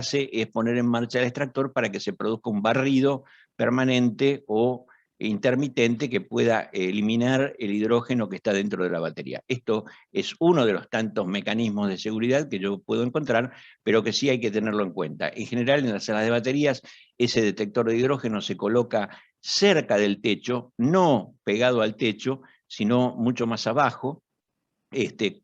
hace es poner en marcha el extractor para que se produzca un barrido permanente o intermitente que pueda eliminar el hidrógeno que está dentro de la batería. Esto es uno de los tantos mecanismos de seguridad que yo puedo encontrar, pero que sí hay que tenerlo en cuenta. En general, en las salas de baterías, ese detector de hidrógeno se coloca cerca del techo, no pegado al techo, sino mucho más abajo. Estoy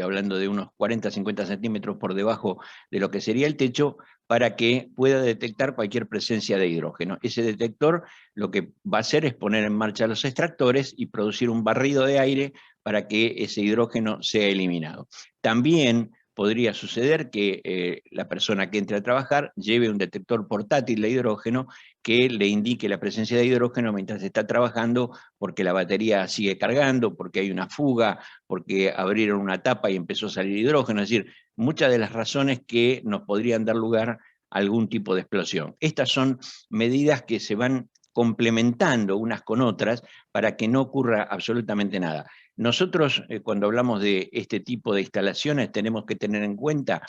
hablando de unos 40-50 centímetros por debajo de lo que sería el techo, para que pueda detectar cualquier presencia de hidrógeno. Ese detector lo que va a hacer es poner en marcha los extractores y producir un barrido de aire para que ese hidrógeno sea eliminado. También podría suceder que la persona que entre a trabajar lleve un detector portátil de hidrógeno que le indique la presencia de hidrógeno mientras está trabajando, porque la batería sigue cargando, porque hay una fuga, porque abrieron una tapa y empezó a salir hidrógeno. Es decir, muchas de las razones que nos podrían dar lugar a algún tipo de explosión. Estas son medidas que se van complementando unas con otras para que no ocurra absolutamente nada. Nosotros, cuando hablamos de este tipo de instalaciones, tenemos que tener en cuenta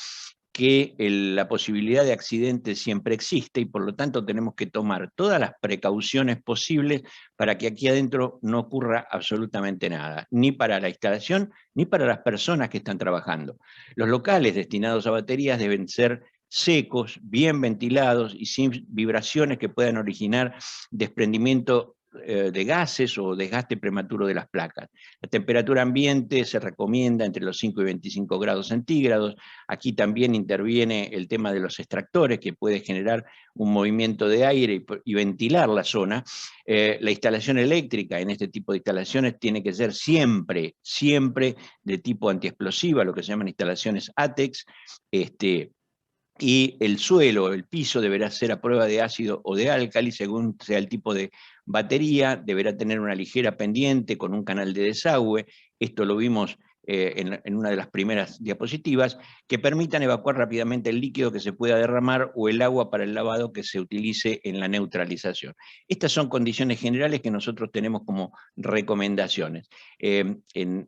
que la posibilidad de accidente siempre existe y por lo tanto tenemos que tomar todas las precauciones posibles para que aquí adentro no ocurra absolutamente nada, ni para la instalación, ni para las personas que están trabajando. Los locales destinados a baterías deben ser secos, bien ventilados y sin vibraciones que puedan originar desprendimiento de gases o desgaste prematuro de las placas. La temperatura ambiente se recomienda entre los 5 y 25 grados centígrados. Aquí también interviene el tema de los extractores, que puede generar un movimiento de aire y ventilar la zona. La instalación eléctrica en este tipo de instalaciones tiene que ser siempre, siempre de tipo antiexplosiva, lo que se llaman instalaciones ATEX. Y el suelo, el piso, deberá ser a prueba de ácido o de álcali, según sea el tipo de batería, deberá tener una ligera pendiente con un canal de desagüe. Esto lo vimos en una de las primeras diapositivas, que permitan evacuar rápidamente el líquido que se pueda derramar o el agua para el lavado que se utilice en la neutralización. Estas son condiciones generales que nosotros tenemos como recomendaciones. En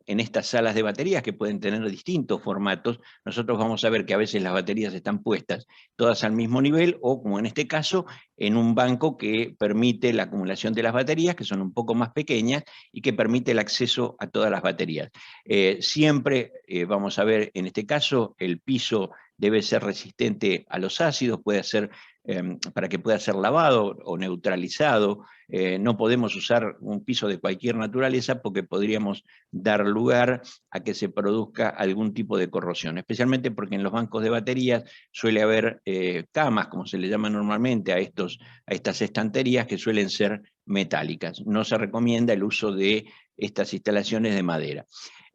estas salas de baterías, que pueden tener distintos formatos, nosotros vamos a ver que a veces las baterías están puestas todas al mismo nivel, o como en este caso, en un banco que permite la acumulación de las baterías, que son un poco más pequeñas, y que permite el acceso a todas las baterías. Siempre vamos a ver, en este caso, el piso debe ser resistente a los ácidos, puede ser para que pueda ser lavado o neutralizado. No podemos usar un piso de cualquier naturaleza porque podríamos dar lugar a que se produzca algún tipo de corrosión, especialmente porque en los bancos de baterías suele haber camas, como se le llama normalmente a estas estanterías, que suelen ser metálicas. No se recomienda el uso de estas instalaciones de madera.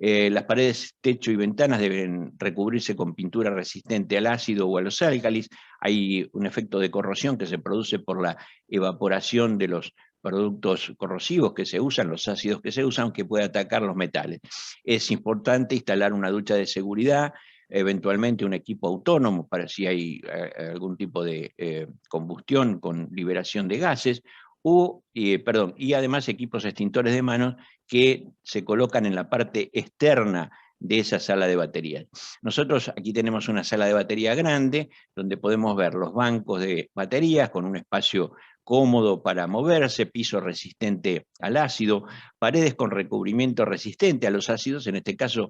Las paredes, techo y ventanas deben recubrirse con pintura resistente al ácido o a los álcalis. Hay un efecto de corrosión que se produce por la evaporación de los productos corrosivos que se usan, los ácidos que se usan, que puede atacar los metales. Es importante instalar una ducha de seguridad, eventualmente un equipo autónomo para si hay algún tipo de combustión con liberación de gases, y además equipos extintores de manos que se colocan en la parte externa de esa sala de baterías. Nosotros aquí tenemos una sala de batería grande, donde podemos ver los bancos de baterías con un espacio cómodo para moverse, piso resistente al ácido, paredes con recubrimiento resistente a los ácidos. En este caso,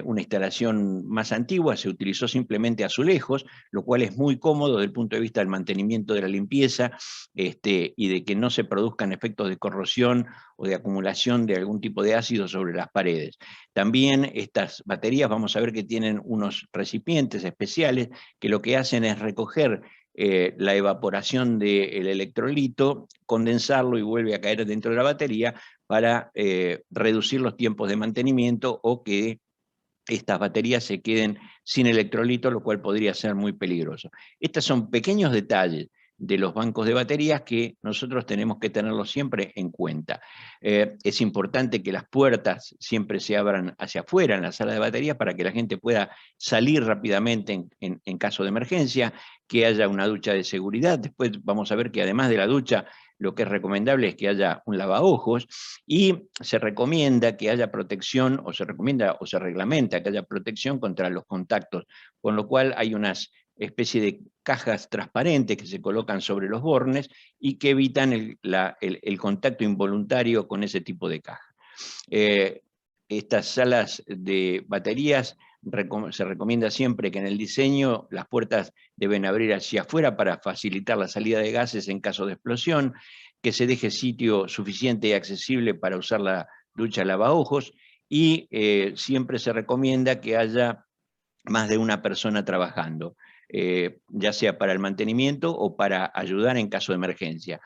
una instalación más antigua, se utilizó simplemente azulejos, lo cual es muy cómodo desde el punto de vista del mantenimiento de la limpieza, y de que no se produzcan efectos de corrosión o de acumulación de algún tipo de ácido sobre las paredes. También estas baterías vamos a ver que tienen unos recipientes especiales que lo que hacen es recoger la evaporación del electrolito, condensarlo y vuelve a caer dentro de la batería para reducir los tiempos de mantenimiento o que estas baterías se queden sin electrolito, lo cual podría ser muy peligroso. Estos son pequeños detalles de los bancos de baterías que nosotros tenemos que tenerlos siempre en cuenta. Es importante que las puertas siempre se abran hacia afuera en la sala de baterías para que la gente pueda salir rápidamente en caso de emergencia, que haya una ducha de seguridad. Después vamos a ver que además de la ducha, lo que es recomendable es que haya un lavaojos, y se recomienda que haya protección, o se recomienda o se reglamenta que haya protección contra los contactos, con lo cual hay unas especie de cajas transparentes que se colocan sobre los bornes y que evitan el contacto involuntario con ese tipo de caja. Estas salas de baterías se recomienda siempre que en el diseño las puertas deben abrir hacia afuera para facilitar la salida de gases en caso de explosión, que se deje sitio suficiente y accesible para usar la ducha lavaojos, y siempre se recomienda que haya más de una persona trabajando, ya sea para el mantenimiento o para ayudar en caso de emergencia.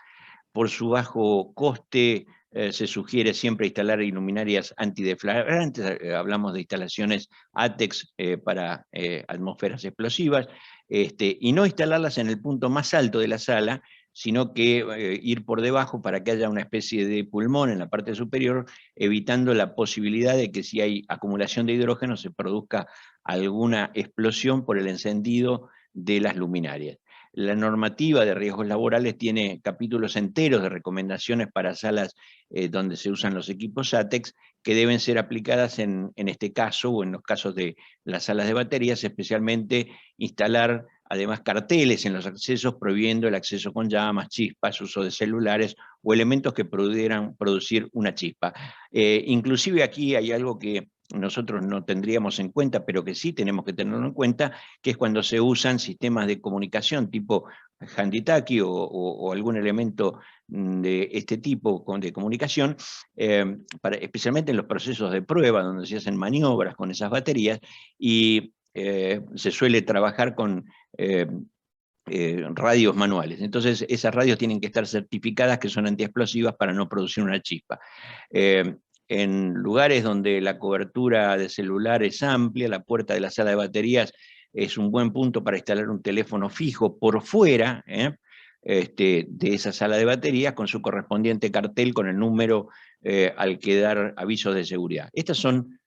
Por su bajo coste, se sugiere siempre instalar luminarias antideflagrantes, hablamos de instalaciones ATEX para atmósferas explosivas, y no instalarlas en el punto más alto de la sala, sino que ir por debajo para que haya una especie de pulmón en la parte superior, evitando la posibilidad de que si hay acumulación de hidrógeno se produzca alguna explosión por el encendido de las luminarias. La normativa de riesgos laborales tiene capítulos enteros de recomendaciones para salas donde se usan los equipos ATEX, que deben ser aplicadas en este caso o en los casos de las salas de baterías, especialmente instalar además carteles en los accesos prohibiendo el acceso con llamas, chispas, uso de celulares o elementos que pudieran producir una chispa. Inclusive aquí hay algo que nosotros no tendríamos en cuenta, pero que sí tenemos que tenerlo en cuenta, que es cuando se usan sistemas de comunicación tipo handy-talkie o algún elemento de este tipo de comunicación, especialmente en los procesos de prueba, donde se hacen maniobras con esas baterías, y se suele trabajar con radios manuales. Entonces, esas radios tienen que estar certificadas que son antiexplosivas para no producir una chispa. En lugares donde la cobertura de celular es amplia, la puerta de la sala de baterías es un buen punto para instalar un teléfono fijo por fuera de esa sala de baterías, con su correspondiente cartel con el número al que dar avisos de seguridad. Estas son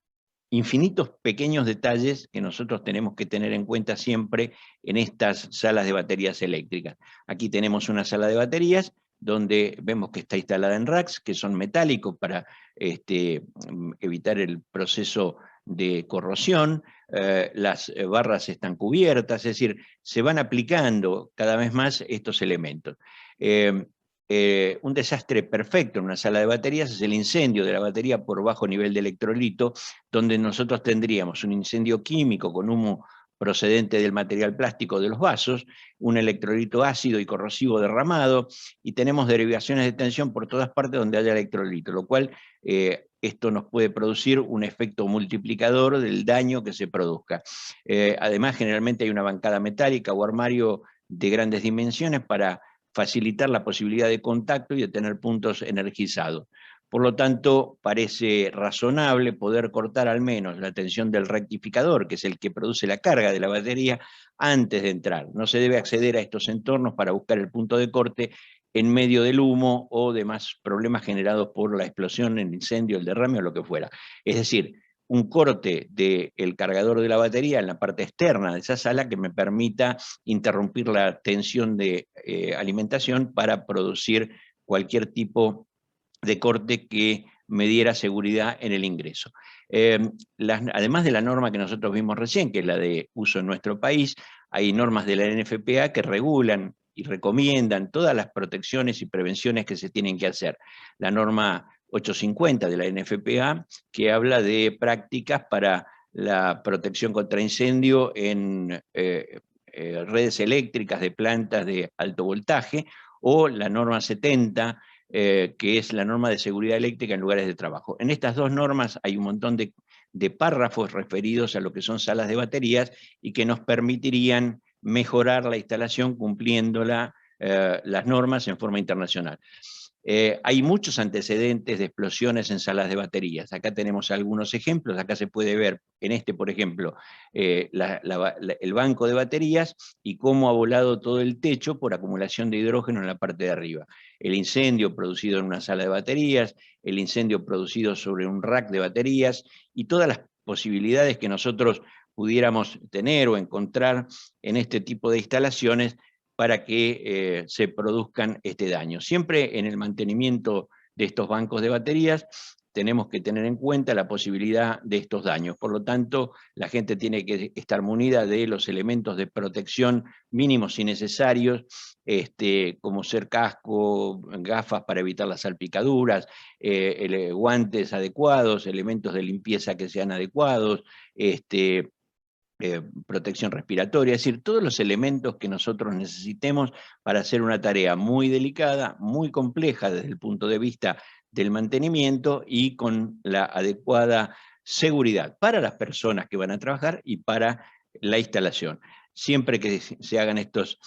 infinitos pequeños detalles que nosotros tenemos que tener en cuenta siempre en estas salas de baterías eléctricas. Aquí tenemos una sala de baterías donde vemos que está instalada en racks, que son metálicos para evitar el proceso de corrosión, las barras están cubiertas, es decir, se van aplicando cada vez más estos elementos. Un desastre perfecto en una sala de baterías es el incendio de la batería por bajo nivel de electrolito, donde nosotros tendríamos un incendio químico con humo procedente del material plástico de los vasos, un electrolito ácido y corrosivo derramado, y tenemos derivaciones de tensión por todas partes donde haya electrolito, lo cual esto nos puede producir un efecto multiplicador del daño que se produzca. Además, generalmente hay una bancada metálica o armario de grandes dimensiones para facilitar la posibilidad de contacto y de tener puntos energizados. Por lo tanto, parece razonable poder cortar al menos la tensión del rectificador, que es el que produce la carga de la batería, antes de entrar. No se debe acceder a estos entornos para buscar el punto de corte en medio del humo o demás problemas generados por la explosión, el incendio, el derrame o lo que fuera. Es decir, un corte del cargador de la batería en la parte externa de esa sala que me permita interrumpir la tensión de alimentación para producir cualquier tipo de corte que me diera seguridad en el ingreso. Además de la norma que nosotros vimos recién, que es la de uso en nuestro país, hay normas de la NFPA que regulan y recomiendan todas las protecciones y prevenciones que se tienen que hacer. La norma 850 de la NFPA, que habla de prácticas para la protección contra incendio en redes eléctricas de plantas de alto voltaje, o la norma 70, que es la norma de seguridad eléctrica en lugares de trabajo. En estas dos normas hay un montón de párrafos referidos a lo que son salas de baterías y que nos permitirían mejorar la instalación cumpliendo las normas en forma internacional. Hay muchos antecedentes de explosiones en salas de baterías. Acá tenemos algunos ejemplos. Acá se puede ver en por ejemplo, el banco de baterías y cómo ha volado todo el techo por acumulación de hidrógeno en la parte de arriba. El incendio producido en una sala de baterías, el incendio producido sobre un rack de baterías y todas las posibilidades que nosotros pudiéramos tener o encontrar en este tipo de instalaciones para que se produzcan este daño. Siempre en el mantenimiento de estos bancos de baterías tenemos que tener en cuenta la posibilidad de estos daños. Por lo tanto, la gente tiene que estar munida de los elementos de protección mínimos y necesarios, como ser casco, gafas para evitar las salpicaduras, guantes adecuados, elementos de limpieza que sean adecuados, protección respiratoria, es decir, todos los elementos que nosotros necesitemos para hacer una tarea muy delicada, muy compleja desde el punto de vista del mantenimiento y con la adecuada seguridad para las personas que van a trabajar y para la instalación. Siempre que se hagan estos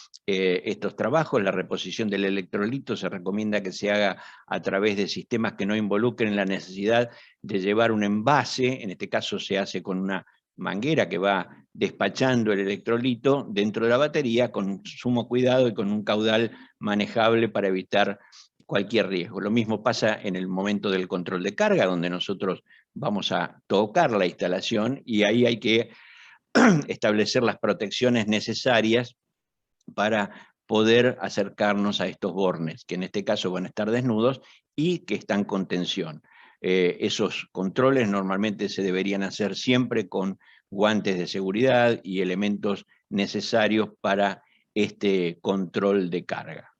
trabajos, la reposición del electrolito se recomienda que se haga a través de sistemas que no involucren la necesidad de llevar un envase, en este caso se hace con una manguera que va despachando el electrolito dentro de la batería con sumo cuidado y con un caudal manejable para evitar cualquier riesgo. Lo mismo pasa en el momento del control de carga, donde nosotros vamos a tocar la instalación y ahí hay que establecer las protecciones necesarias para poder acercarnos a estos bornes, que en este caso van a estar desnudos y que están con tensión. Esos controles normalmente se deberían hacer siempre con guantes de seguridad y elementos necesarios para este control de carga.